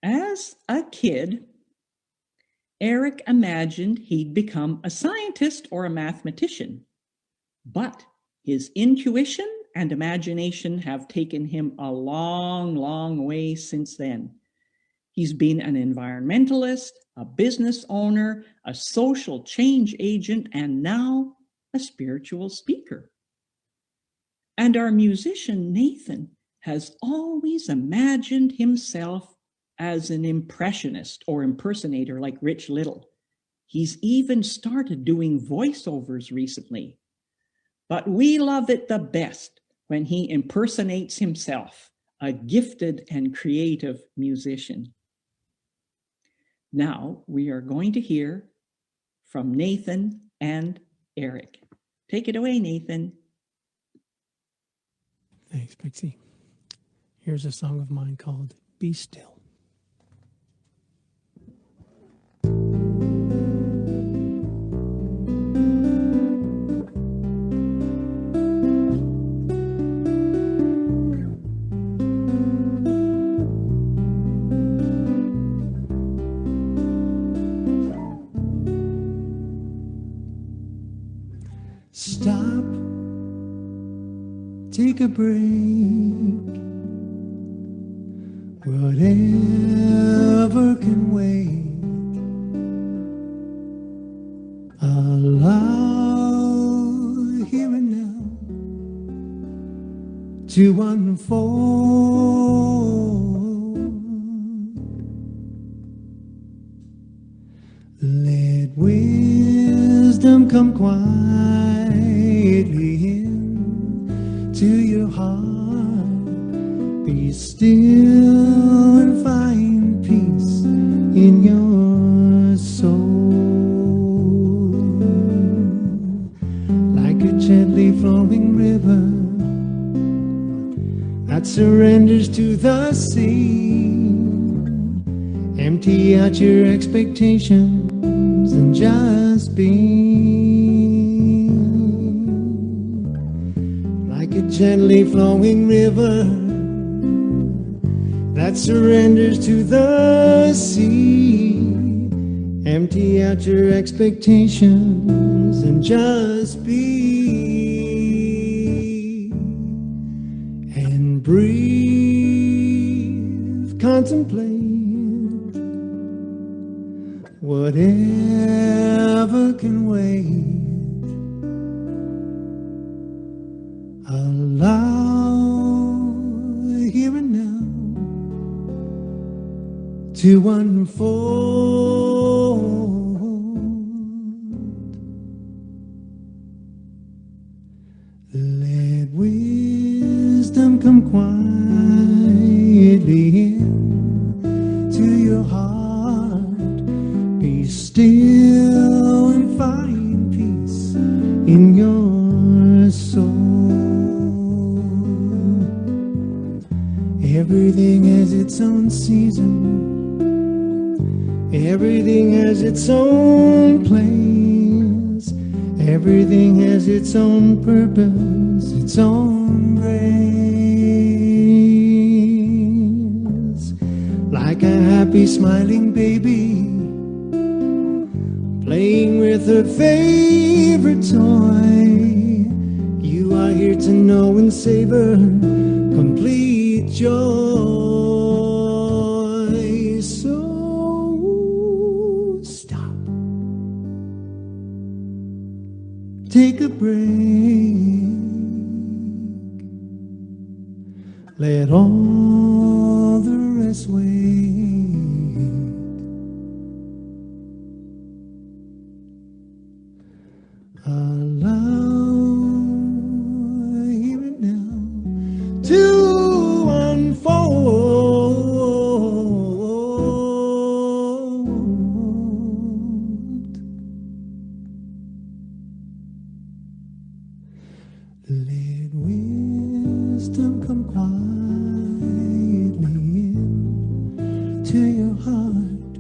As a kid, Eric imagined he'd become a scientist or a mathematician, but his intuition and imagination have taken him a long, long way since then. He's been an environmentalist, a business owner, a social change agent, and now a spiritual speaker. And our musician, Nathan, has always imagined himself as an impressionist or impersonator like Rich Little. He's even started doing voiceovers recently. But we love it the best when he impersonates himself, a gifted and creative musician. Now we are going to hear from Nathan and Eric. Take it away, Nathan. Thanks, Pixie. Here's a song of mine called Be Still. Stop, take a break. Whatever can wait. Allow here and now to unfold. Let wisdom come quietly into your heart. Be still and find peace in your soul. Like a gently flowing river that surrenders to the sea. Empty out your expectations and just be. Like a gently flowing river that surrenders to the sea. Empty out your expectations and just be. And breathe, contemplate. Whatever can wait. Allow here and now to unfold. Let wisdom come quietly into your heart. Be still and find peace in your soul. Everything has its own season. Everything has its own place. Everything has its own purpose, its own grace. Like a happy smiling baby playing with her favorite toy. You are here to know and savor complete joy. So stop, take a break, let all the rest wait. Allow here and now to unfold. Let wisdom come quietly into your heart.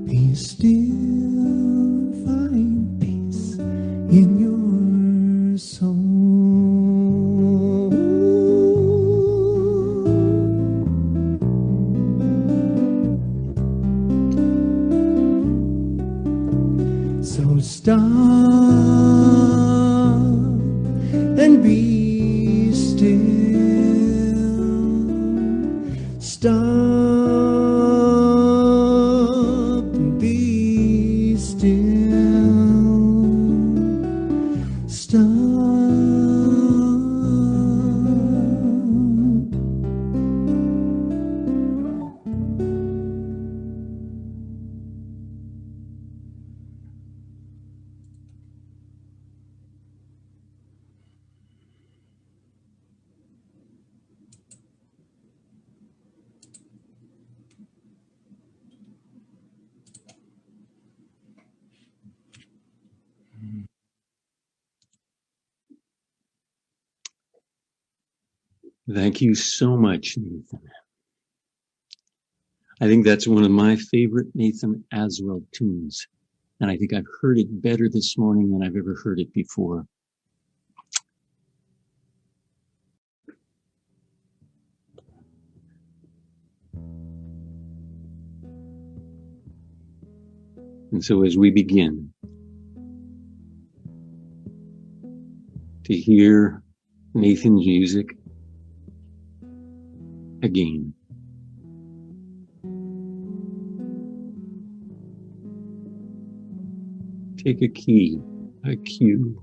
Be still, find peace in your soul. stop and be still. Stop and be still. Stop. Thank you so much, Nathan. I think that's one of my favorite Nathan Aswell tunes. And I think I've heard it better this morning than I've ever heard it before. And so as we begin to hear Nathan's music again, take a cue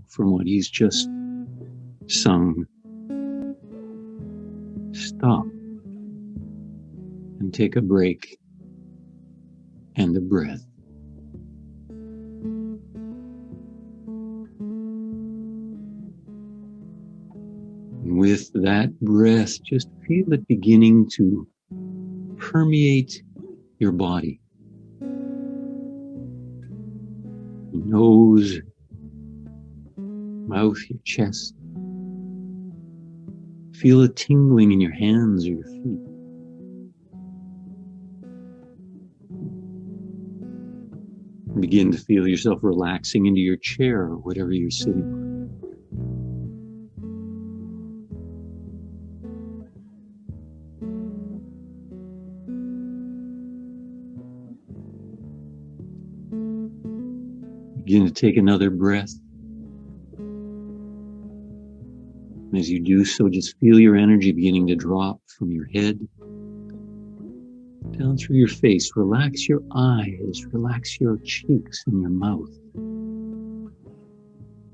from what he's just sung. Stop and take a break and a breath. And with that breath, just feel it beginning to permeate your body. Your nose, mouth, your chest. Feel it tingling in your hands or your feet. Begin to feel yourself relaxing into your chair or whatever you're sitting on. Begin to take another breath. And as you do so, just feel your energy beginning to drop from your head down through your face. Relax your eyes, relax your cheeks and your mouth,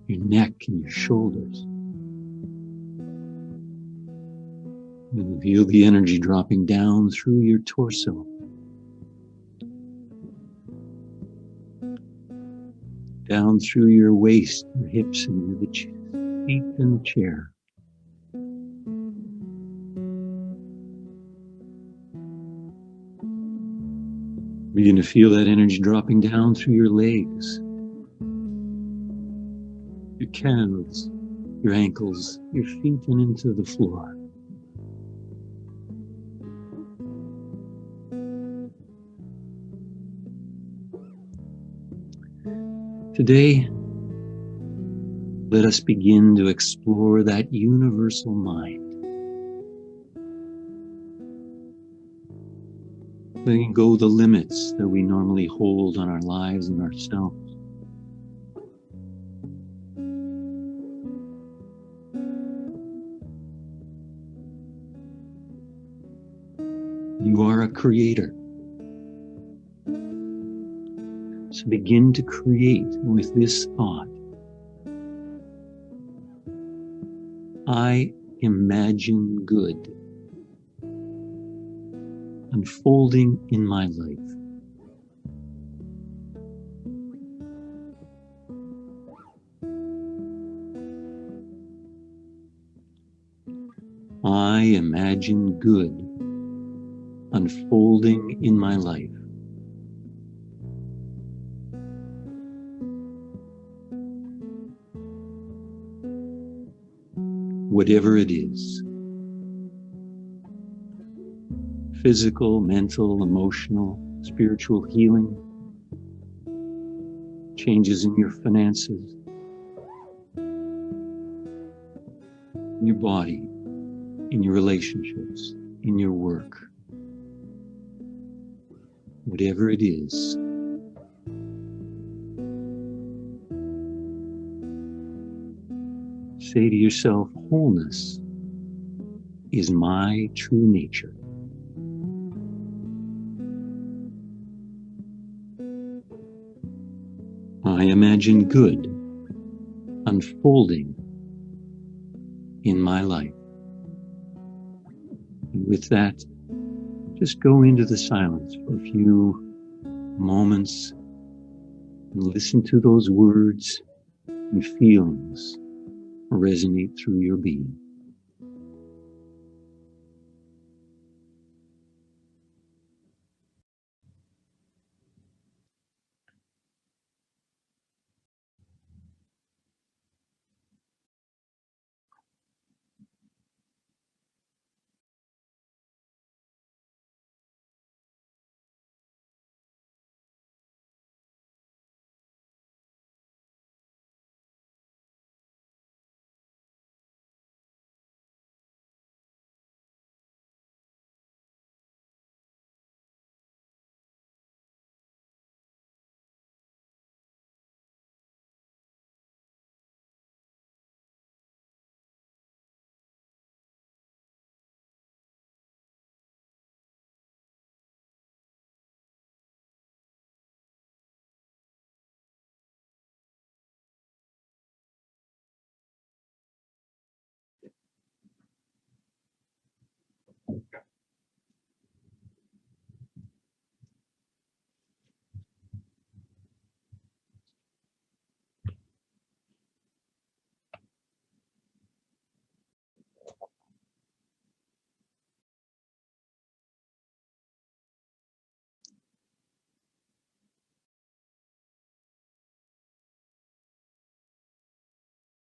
your neck and your shoulders. And feel the energy dropping down through your torso. Down through your waist, your hips, and your feet in the chair. Begin to feel that energy dropping down through your legs, your calves, your ankles, your feet, and into the floor. Today, let us begin to explore that universal mind. Letting go the limits that we normally hold on our lives and ourselves. You are a creator. So begin to create with this thought. I imagine good unfolding in my life. I imagine good unfolding in my life. Whatever it is, physical, mental, emotional, spiritual healing, changes in your finances, in your body, in your relationships, in your work. Whatever it is, say to yourself, wholeness is my true nature. I imagine good unfolding in my life. And with that, just go into the silence for a few moments and listen to those words and feelings resonate through your being.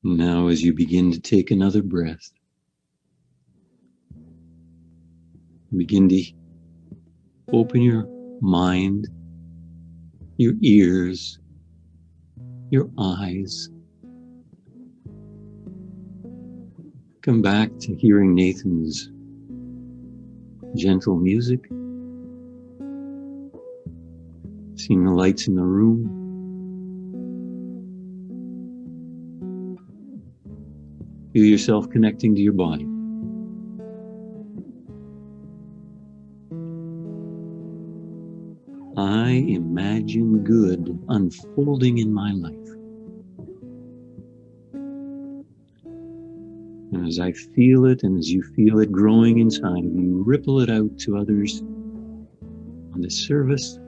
Now, as you begin to take another breath, begin to open your mind, your ears, your eyes. Come back to hearing Nathan's gentle music, seeing the lights in the room. Feel yourself connecting to your body. I imagine good unfolding in my life. And as I feel it, and as you feel it growing inside of you, ripple it out to others on this service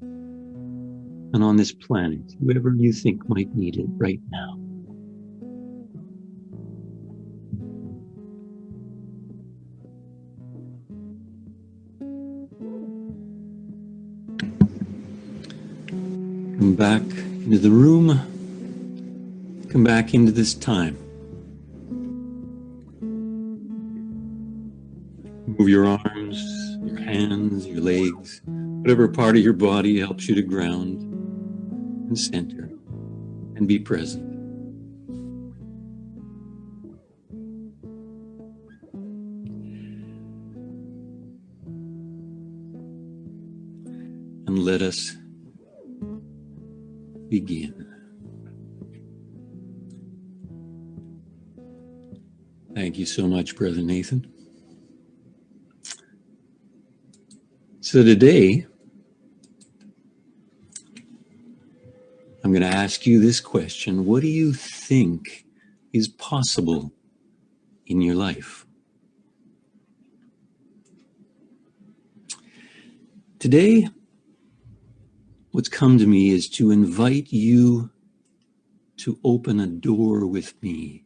and on this planet, whoever you think might need it right now. Come back into the room. Come back into this time. Move your arms, your hands, your legs, whatever part of your body helps you to ground and center and be present. And let us begin. Thank you so much, Brother Nathan. So today, I'm going to ask you this question. What do you think is possible in your life? Today, what's come to me is to invite you to open a door with me,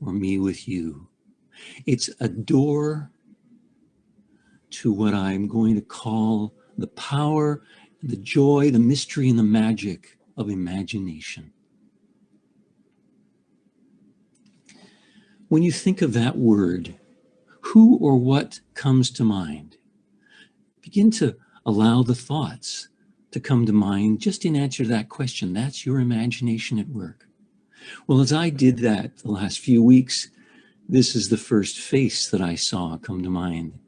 or me with you. It's a door to what I'm going to call the power, the joy, the mystery, and the magic of imagination. When you think of that word, who or what comes to mind? Begin to allow the thoughts to come to mind just in answer to that question. That's your imagination at work. Well, as I did that the last few weeks, this is the first face that I saw come to mind.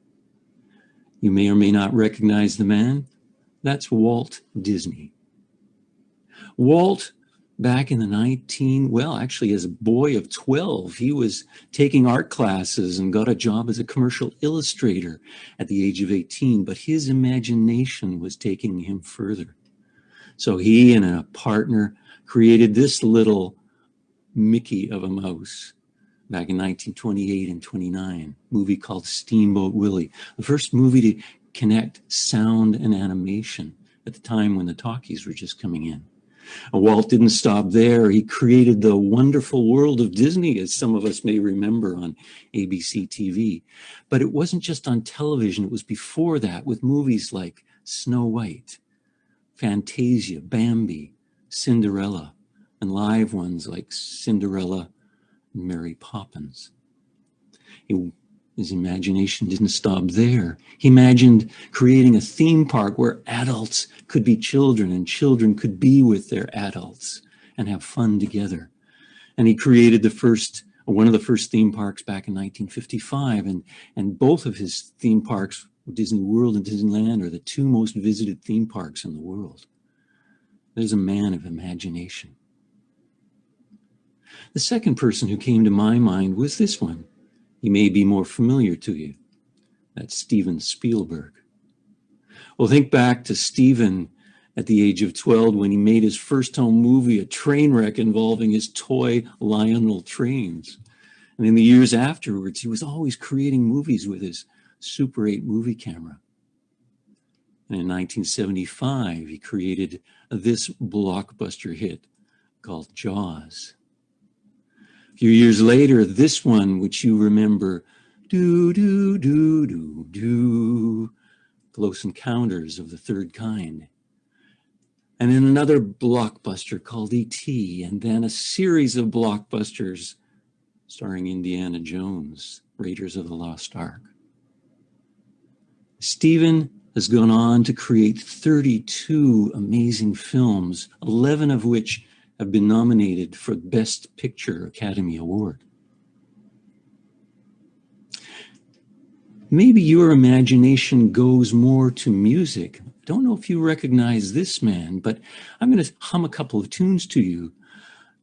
You may or may not recognize the man. That's Walt Disney. Walt back in actually as a boy of 12, he was taking art classes and got a job as a commercial illustrator at the age of 18, but his imagination was taking him further. So he and a partner created this little Mickey of a mouse back in 1928 and 29, movie called Steamboat Willie, the first movie to connect sound and animation at the time when the talkies were just coming in. Walt didn't stop there. He created the wonderful world of Disney, as some of us may remember, on ABC TV. But it wasn't just on television. It was before that with movies like Snow White, Fantasia, Bambi, Cinderella, and live ones like Cinderella and Mary Poppins. His imagination didn't stop there. He imagined creating a theme park where adults could be children and children could be with their adults and have fun together. And he created one of the first theme parks back in 1955. And both of his theme parks, Disney World and Disneyland, are the two most visited theme parks in the world. There's a man of imagination. The second person who came to my mind was this one. He may be more familiar to you. That's Steven Spielberg. Well, think back to Steven at the age of 12 when he made his first home movie, a train wreck involving his toy Lionel trains. And in the years afterwards, he was always creating movies with his Super 8 movie camera. And in 1975, he created this blockbuster hit called Jaws. A few years later, this one, which you remember, Close Encounters of the Third Kind. And then another blockbuster called E.T., and then a series of blockbusters starring Indiana Jones, Raiders of the Lost Ark. Steven has gone on to create 32 amazing films, 11 of which have been nominated for Best Picture Academy Award. Maybe your imagination goes more to music. I don't know if you recognize this man, but I'm going to hum a couple of tunes to you.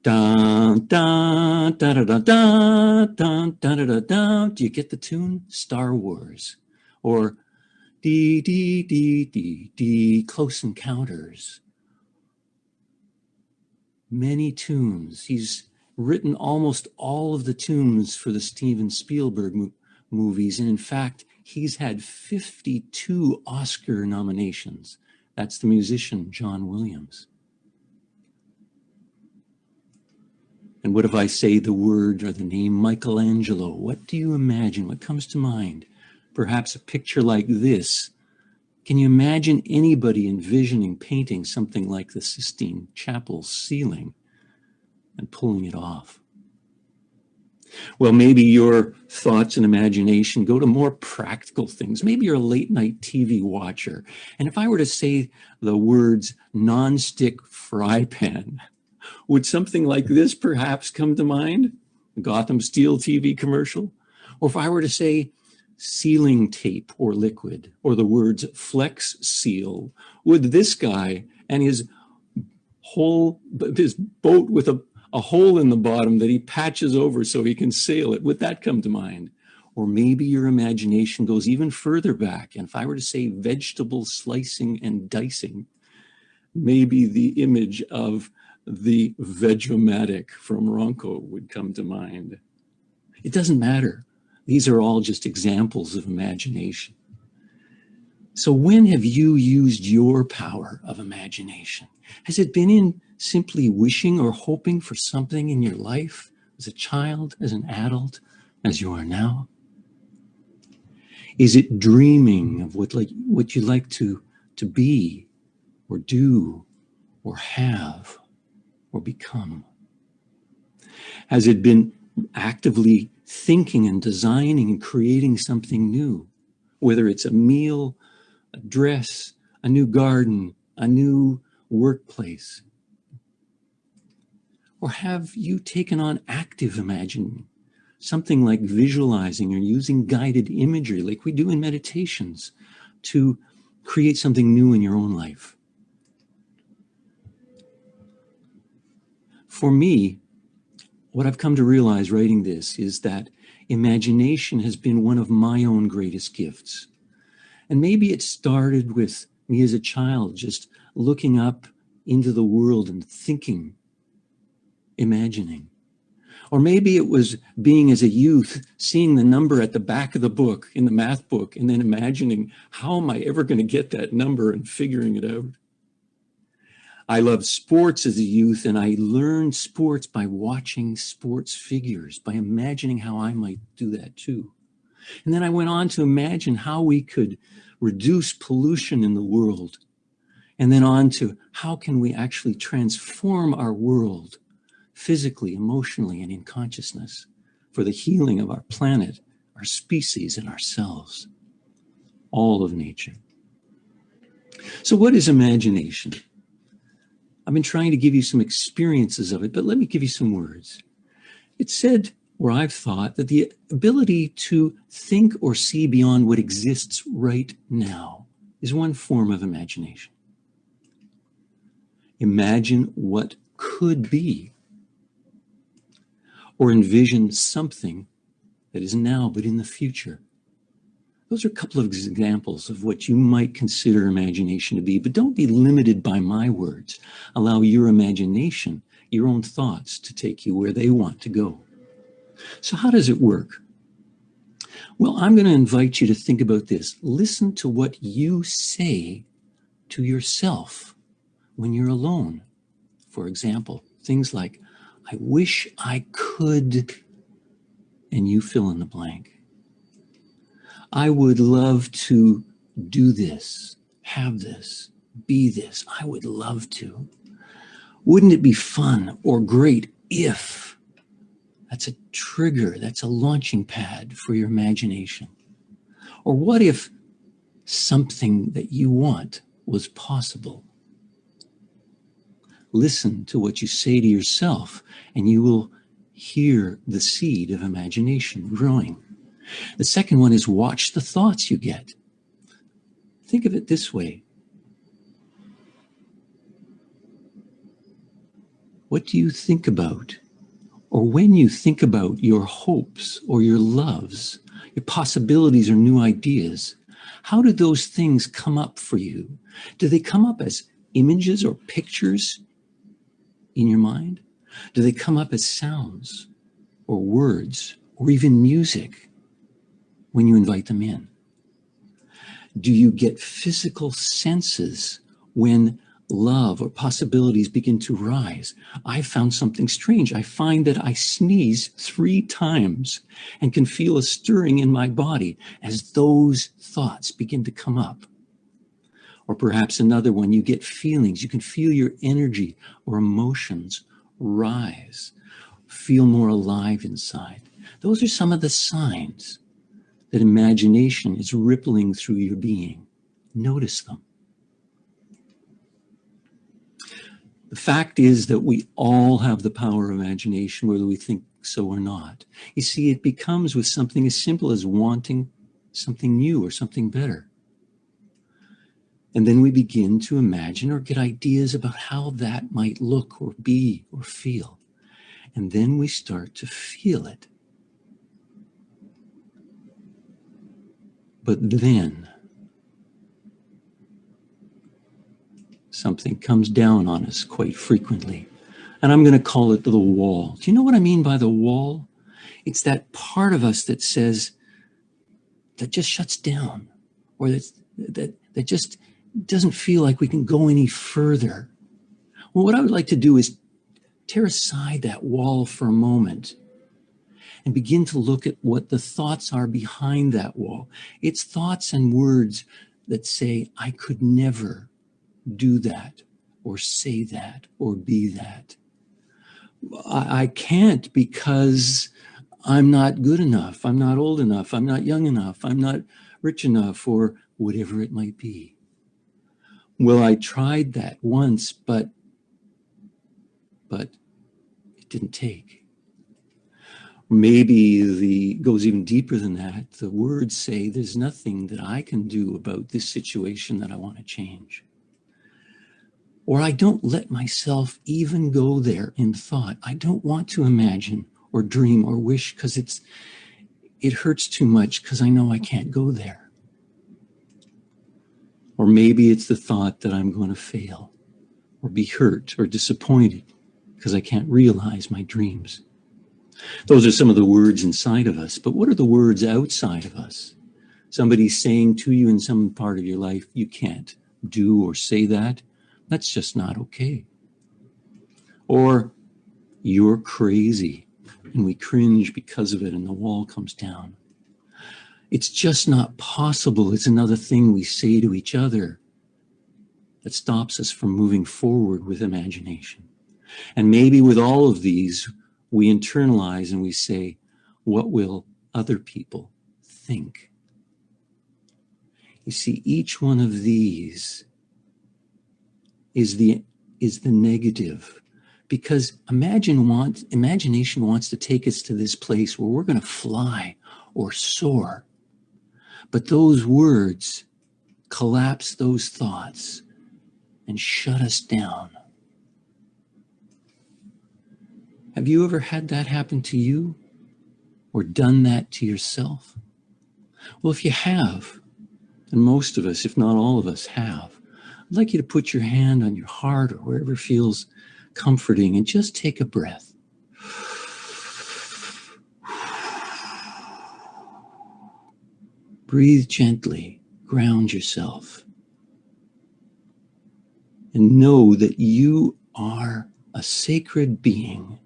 Dun, dun, da, da, da, da, dun, da, da, da, da. Do you get the tune? Star Wars. Or dee, dee, dee, dee, dee, Close Encounters. Many tunes. He's written almost all of the tunes for the Steven Spielberg movies. And in fact, he's had 52 Oscar nominations. That's the musician, John Williams. And what if I say the word or the name Michelangelo? What do you imagine? What comes to mind? Perhaps a picture like this. Can you imagine anybody envisioning painting something like the Sistine Chapel ceiling and pulling it off? Well, maybe your thoughts and imagination go to more practical things. Maybe you're a late night TV watcher. And if I were to say the words non-stick fry pan, would something like this perhaps come to mind? The Gotham Steel TV commercial? Or if I were to say sealing tape or liquid, or the words Flex Seal, would this guy and his boat with a hole in the bottom that he patches over so he can sail it, would that come to mind? Or maybe your imagination goes even further back, and if I were to say vegetable slicing and dicing, maybe the image of the Veg-O-Matic from Ronco would come to mind. It doesn't matter. These are all just examples of imagination. So when have you used your power of imagination? Has it been in simply wishing or hoping for something in your life as a child, as an adult, as you are now? Is it dreaming of what you like to be or do or have or become? Has it been actively thinking and designing and creating something new, whether it's a meal, a dress, a new garden, a new workplace? Or have you taken on active imagining, something like visualizing or using guided imagery like we do in meditations to create something new in your own life? For me, what I've come to realize writing this is that imagination has been one of my own greatest gifts. And maybe it started with me as a child, just looking up into the world and thinking, imagining. Or maybe it was being as a youth, seeing the number at the back of the book, in the math book, and then imagining, how am I ever going to get that number, and figuring it out. I loved sports as a youth, and I learned sports by watching sports figures, by imagining how I might do that too. And then I went on to imagine how we could reduce pollution in the world, and then on to how can we actually transform our world physically, emotionally, and in consciousness for the healing of our planet, our species, and ourselves, all of nature. So what is imagination? I've been trying to give you some experiences of it, but let me give you some words. It's said, or I've thought, that the ability to think or see beyond what exists right now is one form of imagination. Imagine what could be, or envision something that is now but in the future. Those are a couple of examples of what you might consider imagination to be, but don't be limited by my words. Allow your imagination, your own thoughts, to take you where they want to go. So how does it work? Well, I'm going to invite you to think about this. Listen to what you say to yourself when you're alone. For example, things like, I wish I could, and you fill in the blank. I would love to do this, have this, be this. I would love to. Wouldn't it be fun or great if? That's a trigger, that's a launching pad for your imagination. Or what if something that you want was possible? Listen to what you say to yourself, and you will hear the seed of imagination growing. The second one is watch the thoughts you get. Think of it this way. What do you think about? Or when you think about your hopes or your loves, your possibilities or new ideas, how do those things come up for you? Do they come up as images or pictures in your mind? Do they come up as sounds or words or even music when you invite them in? Do you get physical senses when love or possibilities begin to rise? I found something strange. I find that I sneeze 3 times and can feel a stirring in my body as those thoughts begin to come up. Or perhaps another one, you get feelings. You can feel your energy or emotions rise, feel more alive inside. Those are some of the signs that imagination is rippling through your being. Notice them. The fact is that we all have the power of imagination, whether we think so or not. You see, it becomes with something as simple as wanting something new or something better. And then we begin to imagine or get ideas about how that might look or be or feel. And then we start to feel it. But then something comes down on us quite frequently. And I'm going to call it the wall. Do you know what I mean by the wall? It's that part of us that says, that just shuts down, or that just doesn't feel like we can go any further. Well, what I would like to do is tear aside that wall for a moment and begin to look at what the thoughts are behind that wall. It's thoughts and words that say, I could never do that, or say that, or be that. I can't because I'm not good enough, I'm not old enough, I'm not young enough, I'm not rich enough, or whatever it might be. Well, I tried that once, but it didn't take. Maybe goes even deeper than that. The words say, there's nothing that I can do about this situation that I want to change. Or I don't let myself even go there in thought. I don't want to imagine or dream or wish because it hurts too much because I know I can't go there. Or maybe it's the thought that I'm going to fail or be hurt or disappointed because I can't realize my dreams. Those are some of the words inside of us, but what are the words outside of us? Somebody's saying to you in some part of your life, you can't do or say that. That's just not okay. Or you're crazy, and we cringe because of it, and the wall comes down. It's just not possible. It's another thing we say to each other that stops us from moving forward with imagination. And maybe with all of these, we internalize and we say, what will other people think? You see, each one of these is the negative, because imagination wants to take us to this place where we're going to fly or soar. But those words collapse those thoughts and shut us down. Have you ever had that happen to you or done that to yourself? Well, if you have, and most of us, if not all of us, have, I'd like you to put your hand on your heart or wherever feels comforting and just take a breath. Breathe gently, ground yourself, and know that you are a sacred being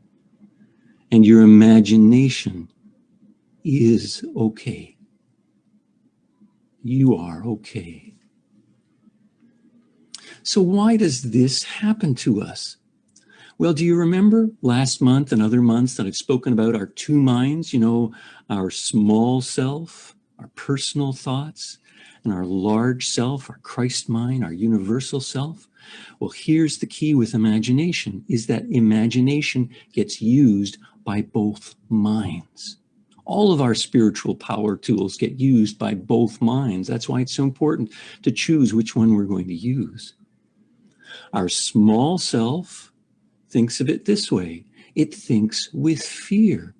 and your imagination is okay. You are okay. So why does this happen to us? Well, do you remember last month and other months that I've spoken about our two minds, our small self, our personal thoughts, and our large self, our Christ mind, our universal self? Well, here's the key with imagination, is that imagination gets used by both minds. All of our spiritual power tools get used by both minds. That's why it's so important to choose which one we're going to use. Our small self thinks of it this way. It thinks with fear.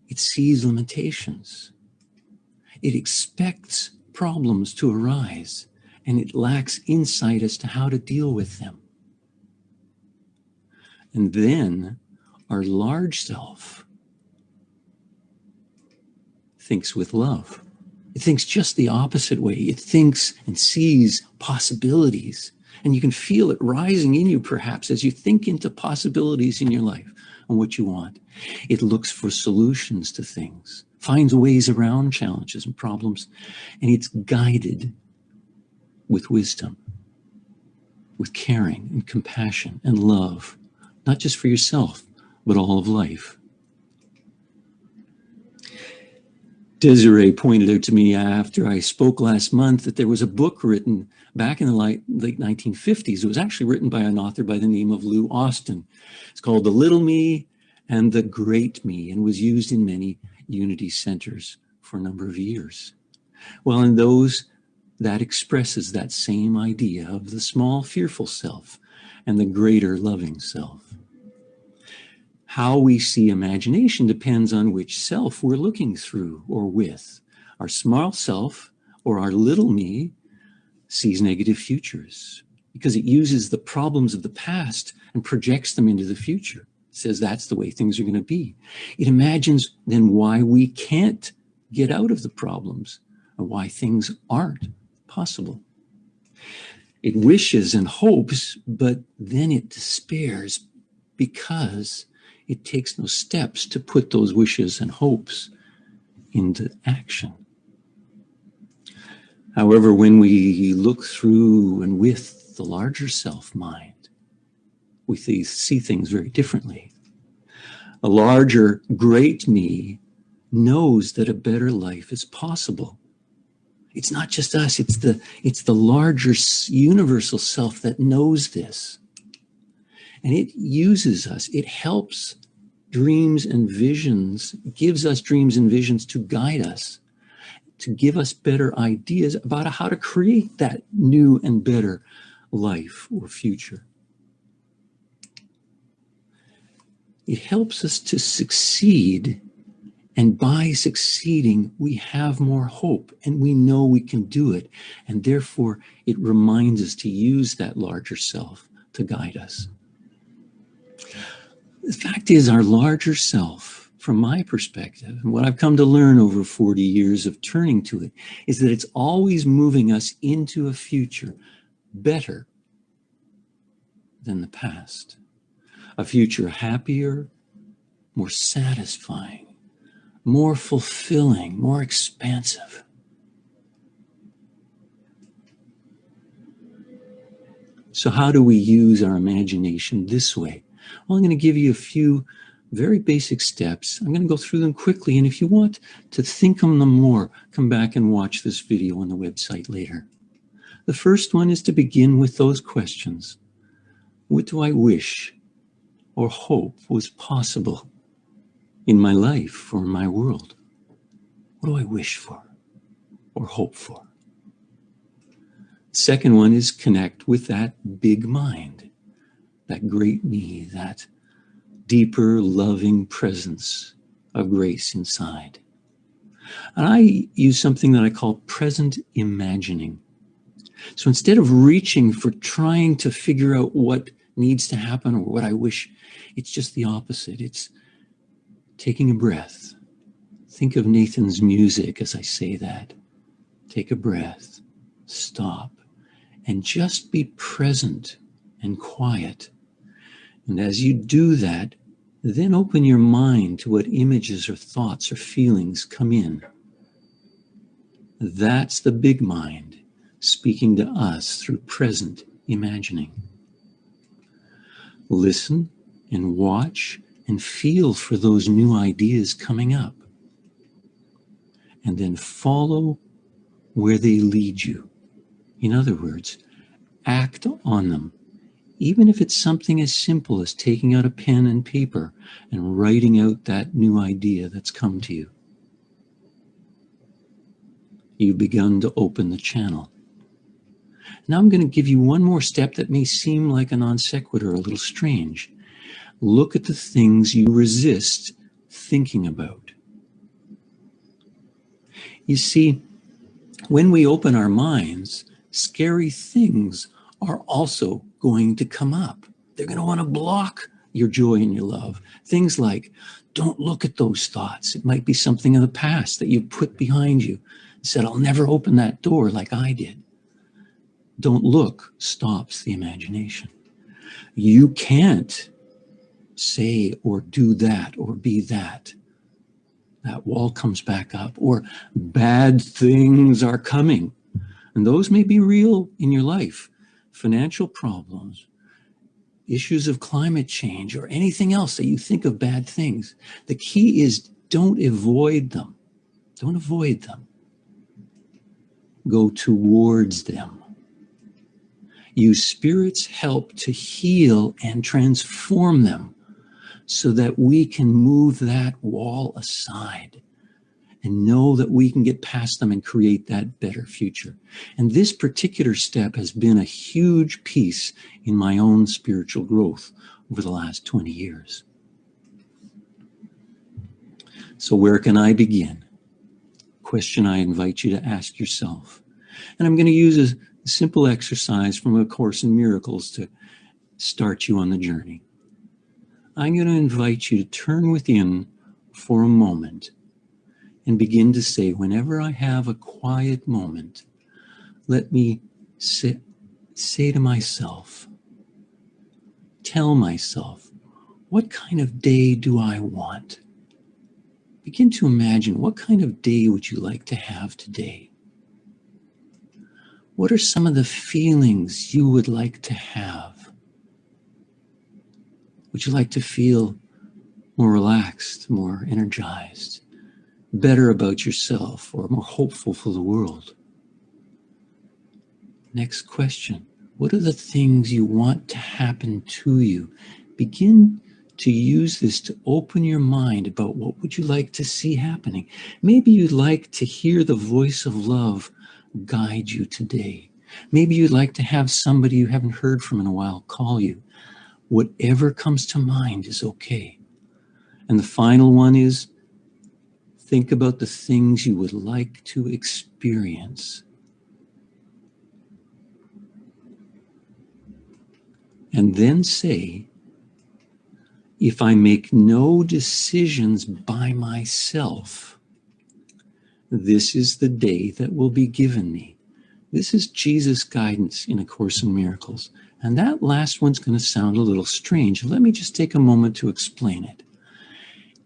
It sees limitations. It expects problems to arise, and it lacks insight as to how to deal with them. And then our large self thinks with love. It thinks just the opposite way. It thinks and sees possibilities. And you can feel it rising in you, perhaps, as you think into possibilities in your life and what you want. It looks for solutions to things, finds ways around challenges and problems, and it's guided with wisdom, with caring and compassion and love, not just for yourself, but all of life. Desiree pointed out to me after I spoke last month that there was a book written back in the late 1950s. It was actually written by an author by the name of Lou Austin. It's called The Little Me and the Great Me, and was used in many Unity centers for a number of years. Well, in those, that expresses that same idea of the small fearful self and the greater loving self. How we see imagination depends on which self we're looking through or with. Our small self, or our little me, sees negative futures because it uses the problems of the past and projects them into the future. It says that's the way things are going to be. It imagines then why we can't get out of the problems and why things aren't possible. It wishes and hopes, but then it despairs because it takes no steps to put those wishes and hopes into action. However, when we look through and with the larger self mind, we see things very differently. A larger, great me knows that a better life is possible. It's not just us, it's the larger universal self that knows this. And it uses us. It helps dreams and visions, gives us dreams and visions to guide us, to give us better ideas about how to create that new and better life or future. It helps us to succeed, and by succeeding, we have more hope and we know we can do it. And therefore, it reminds us to use that larger self to guide us. The fact is, our larger self, from my perspective, and what I've come to learn over 40 years of turning to it, is that it's always moving us into a future better than the past. A future happier, more satisfying, more fulfilling, more expansive. So how do we use our imagination this way? Well, I'm going to give you a few very basic steps. I'm going to go through them quickly, and if you want to think on them more, come back and watch this video on the website later. The first one is to begin with those questions. What do I wish or hope was possible in my life or in my world? What do I wish for or hope for? Second one is connect with that big mind, that great me, that deeper, loving presence of grace inside. And I use something that I call present imagining. So instead of reaching for trying to figure out what needs to happen or what I wish, it's just the opposite. It's taking a breath. Think of Nathan's music as I say that. Take a breath, stop, and just be present and quiet. And as you do that, then open your mind to what images or thoughts or feelings come in. That's the big mind speaking to us through present imagining. Listen and watch and feel for those new ideas coming up. And then follow where they lead you. In other words, act on them. Even if it's something as simple as taking out a pen and paper and writing out that new idea that's come to you. You've begun to open the channel. Now I'm going to give you one more step that may seem like a non sequitur, a little strange. Look at the things you resist thinking about. You see, when we open our minds, scary things are also going to come up. They're going to want to block your joy and your love. Things like, don't look at those thoughts. It might be something of the past that you put behind you and said, I'll never open that door like I did. Don't look stops the imagination. You can't say or do that or be that. That wall comes back up, or bad things are coming. And those may be real in your life. Financial problems, issues of climate change, or anything else that you think of bad things. The key is don't avoid them. Don't avoid them. Go towards them. Use Spirit's help to heal and transform them so that we can move that wall aside and know that we can get past them and create that better future. And this particular step has been a huge piece in my own spiritual growth over the last 20 years. So where can I begin? Question I invite you to ask yourself. And I'm going to use a simple exercise from A Course in Miracles to start you on the journey. I'm going to invite you to turn within for a moment and begin to say, whenever I have a quiet moment, let me say to myself, tell myself, what kind of day do I want? Begin to imagine, what kind of day would you like to have today? What are some of the feelings you would like to have? Would you like to feel more relaxed, more energized, better about yourself, or more hopeful for the world? Next question. What are the things you want to happen to you? Begin to use this to open your mind about what would you like to see happening. Maybe you'd like to hear the voice of love guide you today. Maybe you'd like to have somebody you haven't heard from in a while call you. Whatever comes to mind is okay. And the final one is, think about the things you would like to experience. And then say, if I make no decisions by myself, this is the day that will be given me. This is Jesus' guidance in A Course in Miracles. And that last one's going to sound a little strange. Let me just take a moment to explain it.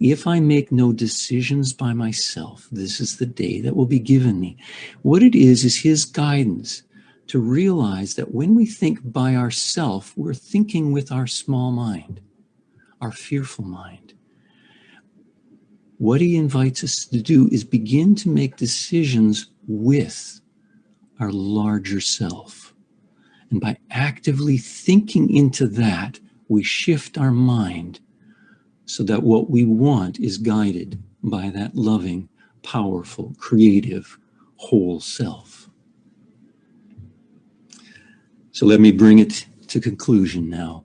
If I make no decisions by myself, this is the day that will be given me. What it is his guidance to realize that when we think by ourselves, we're thinking with our small mind, our fearful mind. What he invites us to do is begin to make decisions with our larger self. And by actively thinking into that, we shift our mind so that what we want is guided by that loving, powerful, creative, whole self. So let me bring it to conclusion now.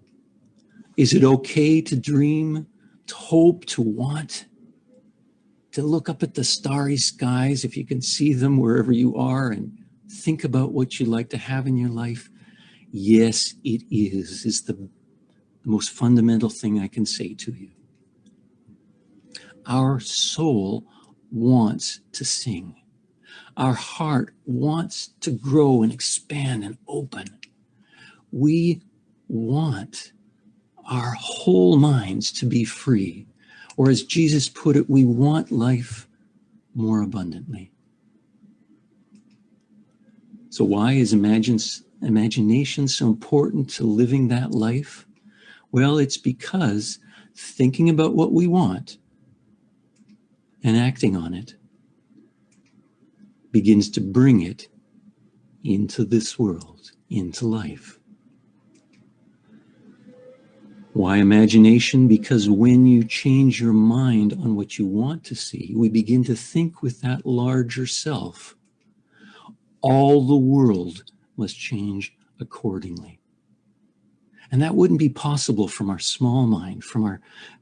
Is it okay to dream, to hope, to want, to look up at the starry skies, if you can see them wherever you are, and think about what you'd like to have in your life? Yes, it is the most fundamental thing I can say to you. Our soul wants to sing. Our heart wants to grow and expand and open. We want our whole minds to be free. Or as Jesus put it, we want life more abundantly. So why is imagination so important to living that life? Well, it's because thinking about what we want and acting on it begins to bring it into this world, into life. Why imagination? Because when you change your mind on what you want to see, we begin to think with that larger self. All the world must change accordingly. And that wouldn't be possible from our small mind, from our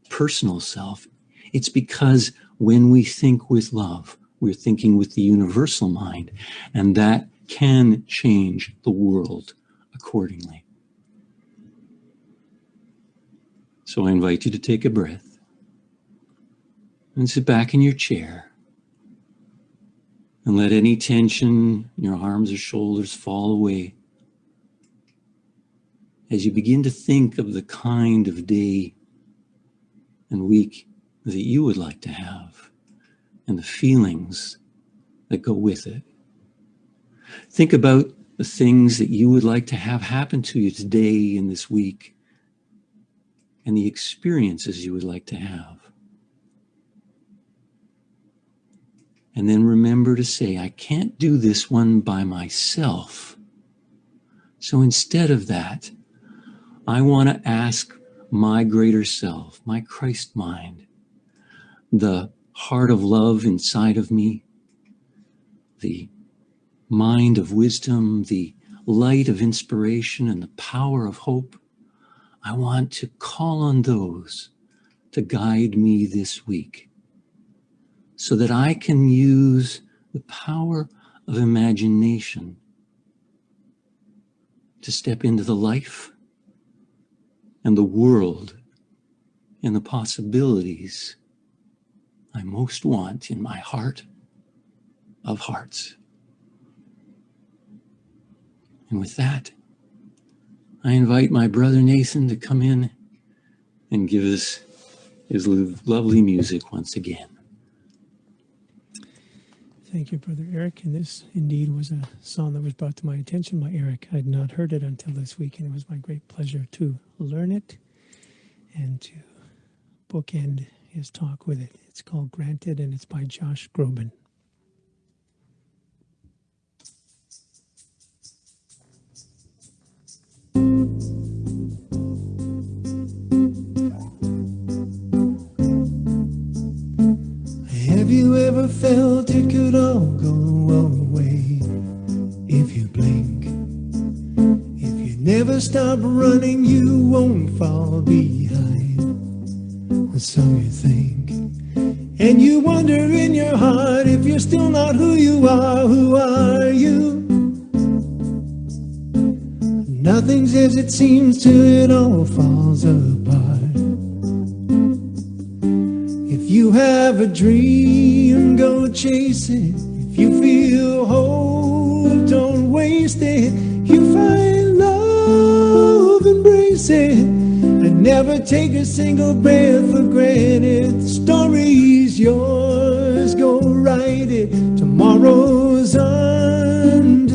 personal self. It's because when we think with love, we're thinking with the universal mind, and that can change the world accordingly. So I invite you to take a breath and sit back in your chair and let any tension in your arms or shoulders fall away as you begin to think of the kind of day and week that you would like to have and the feelings that go with it. Think about the things that you would like to have happen to you today and this week, and the experiences you would like to have. And then remember to say, I can't do this one by myself. So instead of that, I want to ask my greater self, my Christ mind, the heart of love inside of me, the mind of wisdom, the light of inspiration, and the power of hope. I want to call on those to guide me this week so that I can use the power of imagination to step into the life and the world and the possibilities I most want in my heart of hearts. And with that, I invite my brother Nathan to come in and give us his lovely music once again. Thank you, Brother Eric. And this indeed was a song that was brought to my attention by Eric. I had not heard it until this week, and it was my great pleasure to learn it and to bookend his talk with it. It's called Granted, and it's by Josh Groban. Have you ever felt it could all go away if you blink? never stop running, you won't fall behind. So you think, and you wonder in your heart if you're still not who you are. Who are you? Nothing's as it seems till it all falls apart. If you have a dream, go chase it. If you feel whole, don't waste it. You find love, embrace it, and never take a single breath for granted. The story's yours, go write it. Tomorrow's undecided.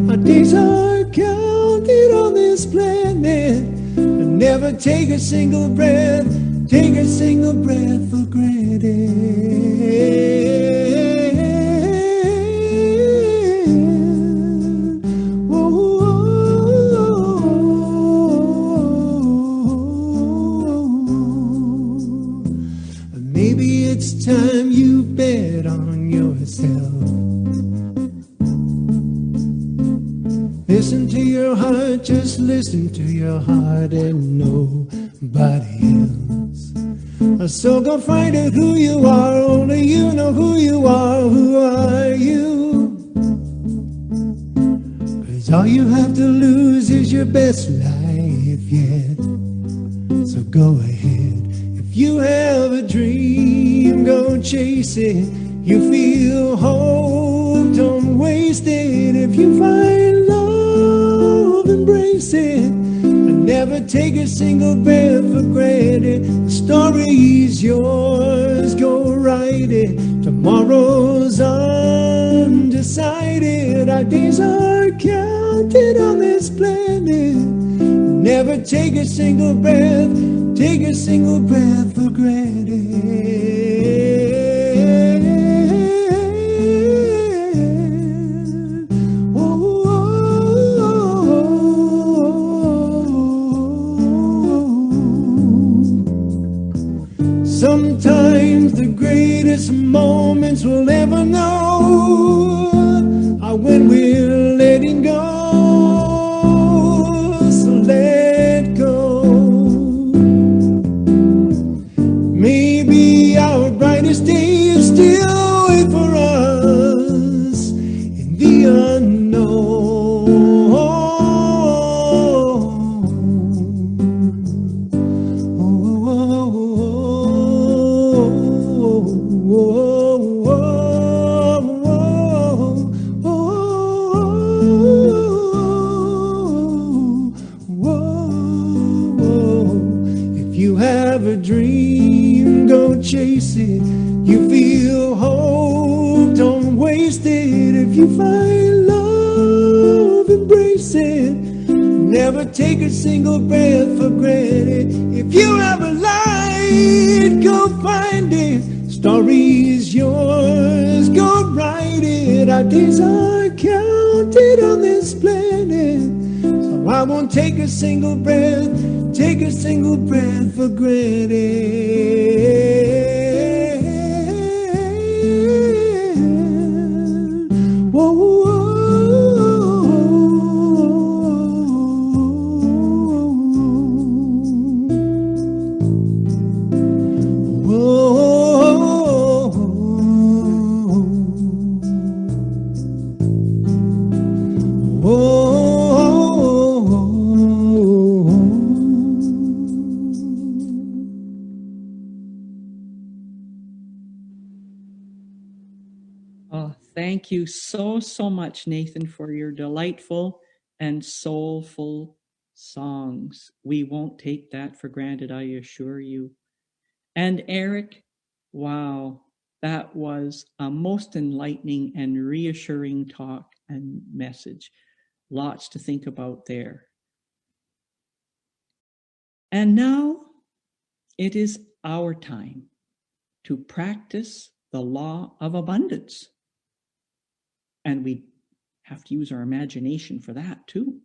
Our days are counted on this planet. And never take a single breath, take a single breath for granted. Maybe it's time you bet on yourself. Listen to your heart, just listen to your heart and nobody else. So go find out who you are, only you know who you are. Who are you? 'Cause all you have to lose is your best life yet. So go ahead. If you have a dream, go chase it. You feel hope, don't waste it. If you find love, embrace it, and never take a single breath for granted. The story's yours, go write it. Tomorrow's undecided. Our days are counted on this planet. Never take a single breath, take a single breath for granted. Sometimes the greatest moments we'll ever know are when we're letting go. So let go. Maybe our brightest day is still wait for us in the unknown. If you have a dream, go chase it. You feel hope, don't waste it. If you find love, embrace it. Never take a single breath for granted. If you have a light, go find it. Story's yours, go write it. Our days are counted on this planet. So I won't take a single breath, take a single breath for granted. Whoa, whoa, Oh, thank you so much, Nathan, for your delightful and soulful songs. We won't take that for granted, I assure you. And Eric, wow, that was a most enlightening and reassuring talk and message. Lots to think about there. And now it is our time to practice the law of abundance. And we have to use our imagination for that too.